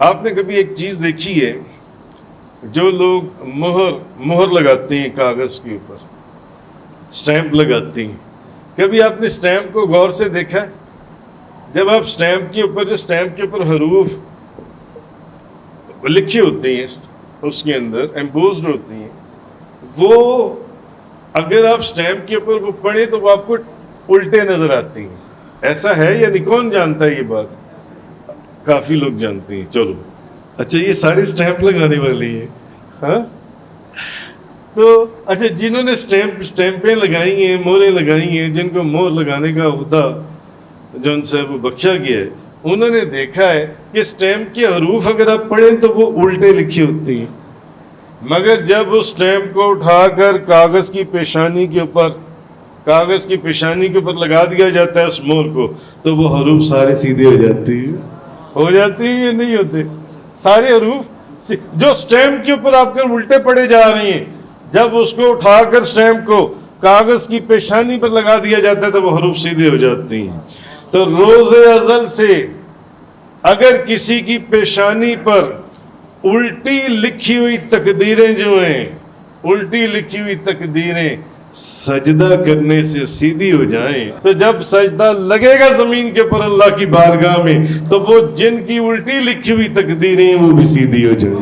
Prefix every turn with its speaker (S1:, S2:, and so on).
S1: آپ نے کبھی ایک چیز دیکھی ہے، جو لوگ مہر لگاتے ہیں کاغذ کے اوپر، سٹیمپ لگاتے ہیں، کبھی آپ نے سٹیمپ کو غور سے دیکھا ہے؟ جب آپ سٹیمپ کے اوپر حروف لکھے ہوتے ہیں، اس کے اندر ایمبوزڈ ہوتے ہیں، وہ اگر آپ سٹیمپ کے اوپر وہ پڑھیں تو وہ آپ کو الٹے نظر آتے ہیں۔ ایسا ہے یا نہیں؟ کون جانتا ہے یہ بات؟ کافی لوگ جانتے ہیں۔ چلو اچھا، یہ ساری سٹیمپ لگانے والی ہے، ہاں؟ تو اچھا، جنہوں نے سٹیمپیں لگائی ہیں، مہریں لگائی ہیں، جن کو مہر لگانے کا عہدہ جو ان سے وہ بخشا گیا ہے، انہوں نے دیکھا ہے کہ سٹیمپ کے حروف اگر آپ پڑھیں تو وہ الٹے لکھی ہوتی ہیں، مگر جب اس سٹیمپ کو اٹھا کر کاغذ کی پیشانی کے اوپر لگا دیا جاتا ہے اس مہر کو، تو وہ حروف سارے سیدھے ہو جاتی ہیں یا نہیں ہوتے؟ سارے حروف جو سٹیمپ کے اوپر آپ کے الٹے پڑے جا رہے ہیں، جب اس کو اٹھا کر سٹیمپ کو کاغذ کی پیشانی پر لگا دیا جاتا ہے تو وہ حروف سیدھے ہو جاتی ہیں۔ تو روز ازل سے اگر کسی کی پیشانی پر الٹی لکھی ہوئی تقدیریں جو ہیں، الٹی لکھی ہوئی تقدیریں سجدہ کرنے سے سیدھی ہو جائیں، تو جب سجدہ لگے گا زمین کے پر اللہ کی بارگاہ میں، تو وہ جن کی الٹی لکھی ہوئی تقدیریں وہ بھی سیدھی ہو جائیں۔